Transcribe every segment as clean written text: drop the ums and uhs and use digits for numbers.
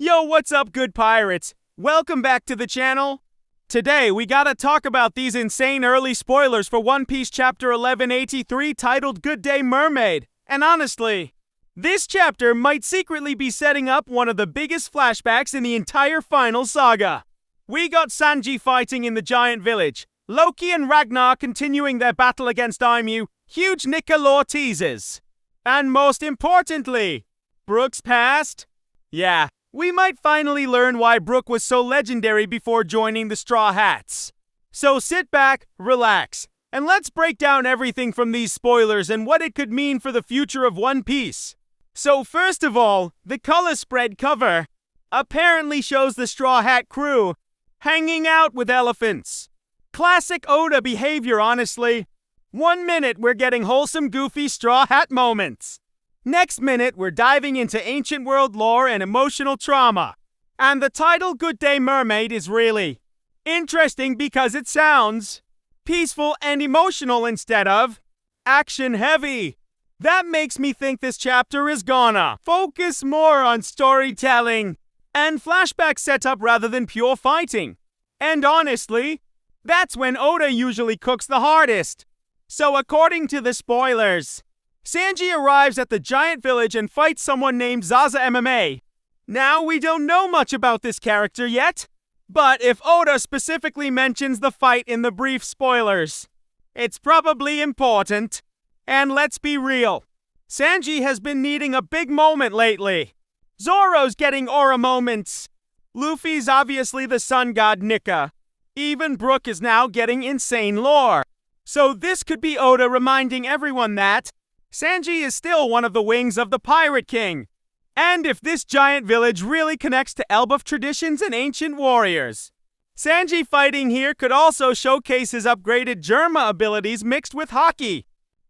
Yo, what's up, good pirates? Welcome back to the channel. Today, we gotta talk about these insane early spoilers for One Piece Chapter 1183 titled Good Day Mermaid. And honestly, this chapter might secretly be setting up one of the biggest flashbacks in the entire final saga. We got Sanji fighting in the giant village, Loki and Ragnar continuing their battle against Aimu, huge Nika lore teasers. And most importantly, Brook's past? Yeah, we might finally learn why Brook was so legendary before joining the Straw Hats. So sit back, relax, and let's break down everything from these spoilers and what it could mean for the future of One Piece. So first of all, the color spread cover apparently shows the Straw Hat crew hanging out with elephants. Classic Oda behavior, honestly. 1 minute we're getting wholesome, goofy Straw Hat moments. Next minute, we're diving into ancient world lore and emotional trauma. And the title Good Day Mermaid is really interesting because it sounds peaceful and emotional instead of action heavy. That makes me think this chapter is gonna focus more on storytelling and flashback setup rather than pure fighting. And honestly, that's when Oda usually cooks the hardest. So according to the spoilers, Sanji arrives at the giant village and fights someone named Zaza MMA. Now, we don't know much about this character yet, but if Oda specifically mentions the fight in the brief spoilers, it's probably important. And let's be real, Sanji has been needing a big moment lately. Zoro's getting aura moments. Luffy's obviously the sun god Nika. Even Brook is now getting insane lore. So this could be Oda reminding everyone that Sanji is still one of the wings of the Pirate King. And if this giant village really connects to Elbaf traditions and ancient warriors, Sanji fighting here could also showcase his upgraded Germa abilities mixed with hockey.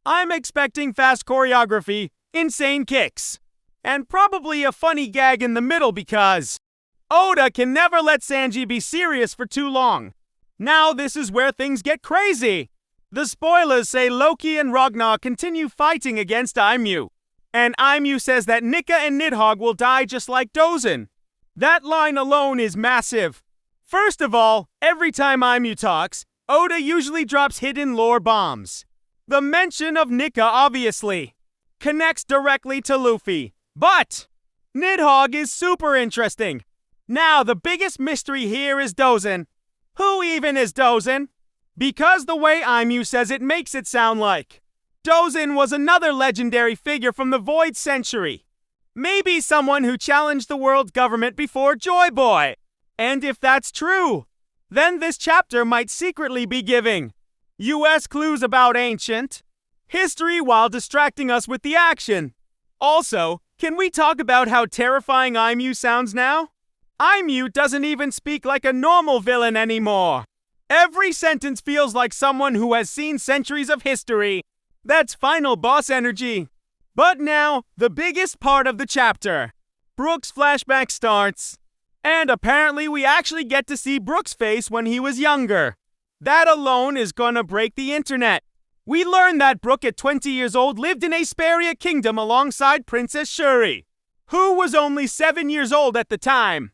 I'm expecting fast choreography, insane kicks, and probably a funny gag in the middle because Oda can never let Sanji be serious for too long. Now this is where things get crazy. The spoilers say Loki and Ragnar continue fighting against Aimu. And Aimu says that Nika and Nidhogg will die just like Dozan. That line alone is massive. First of all, every time Aimu talks, Oda usually drops hidden lore bombs. The mention of Nika obviously connects directly to Luffy. But Nidhogg is super interesting. Now the biggest mystery here is Dozan. Who even is Dozan? Because the way Aimu says it makes it sound like Dozan was another legendary figure from the Void Century. Maybe someone who challenged the world government before Joy Boy. And if that's true, then this chapter might secretly be giving US clues about ancient history while distracting us with the action. Also, can we talk about how terrifying Aimu sounds now? Aimu doesn't even speak like a normal villain anymore. Every sentence feels like someone who has seen centuries of history. That's final boss energy. But now, the biggest part of the chapter. Brook's flashback starts. And apparently we actually get to see Brook's face when he was younger. That alone is gonna break the internet. We learn that Brook at 20 years old lived in Asperia Kingdom alongside Princess Shuri, who was only 7 years old at the time.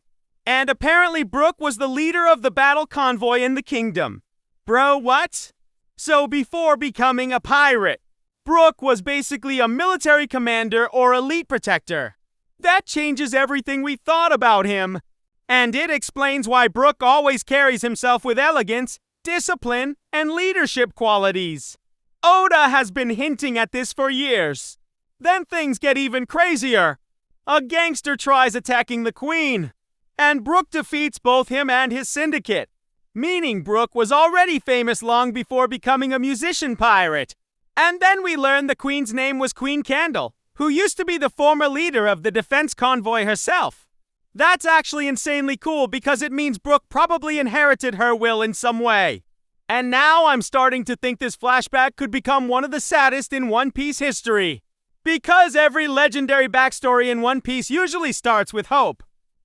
And apparently Brook was the leader of the battle convoy in the kingdom. Bro, what? So before becoming a pirate, Brook was basically a military commander or elite protector. That changes everything we thought about him. And it explains why Brook always carries himself with elegance, discipline, and leadership qualities. Oda has been hinting at this for years. Then things get even crazier. A gangster tries attacking the queen, and Brook defeats both him and his syndicate, meaning Brook was already famous long before becoming a musician pirate. And then we learn the queen's name was Queen Candle, who used to be the former leader of the defense convoy herself. That's actually insanely cool because it means Brook probably inherited her will in some way. And now I'm starting to think this flashback could become one of the saddest in One Piece history. Because every legendary backstory in One Piece usually starts with hope.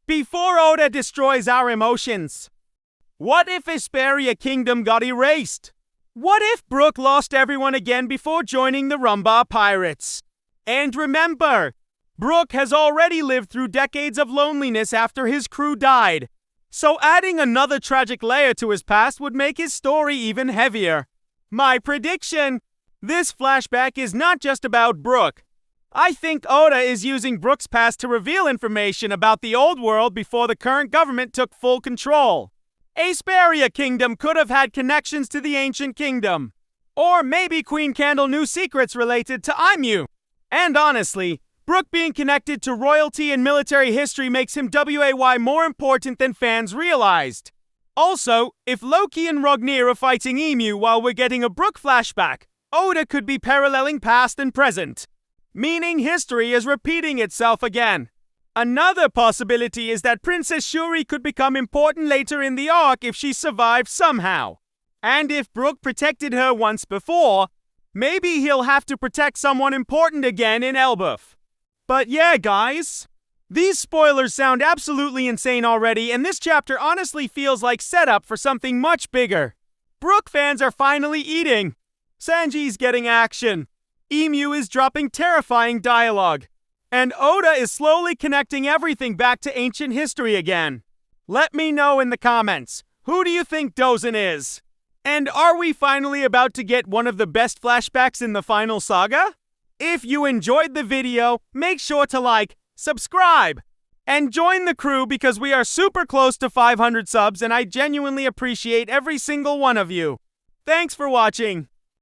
Before Oda destroys our emotions. What if Asperia Kingdom got erased? What if Brook lost everyone again before joining the Rumba Pirates? And remember, Brook has already lived through decades of loneliness after his crew died, so adding another tragic layer to his past would make his story even heavier. My prediction: this flashback is not just about Brook. I think Oda is using Brook's past to reveal information about the old world before the current government took full control. Asperia Kingdom could have had connections to the Ancient Kingdom. Or maybe Queen Candle knew secrets related to Aimu. And honestly, Brook being connected to royalty and military history makes him WAY more important than fans realized. Also, if Loki and Rognir are fighting Emu while we're getting a Brook flashback, Oda could be paralleling past and present, meaning history is repeating itself again. Another possibility is that Princess Shuri could become important later in the arc if she survived somehow. And if Brook protected her once before, maybe he'll have to protect someone important again in Elbaf. But yeah, guys, these spoilers sound absolutely insane already, and this chapter honestly feels like setup for something much bigger. Brook fans are finally eating. Sanji's getting action. Emu is dropping terrifying dialogue. And Oda is slowly connecting everything back to ancient history again. Let me know in the comments, who do you think Dozan is? And are we finally about to get one of the best flashbacks in the final saga? If you enjoyed the video, make sure to like, subscribe, and join the crew because we are super close to 500 subs and I genuinely appreciate every single one of you. Thanks for watching.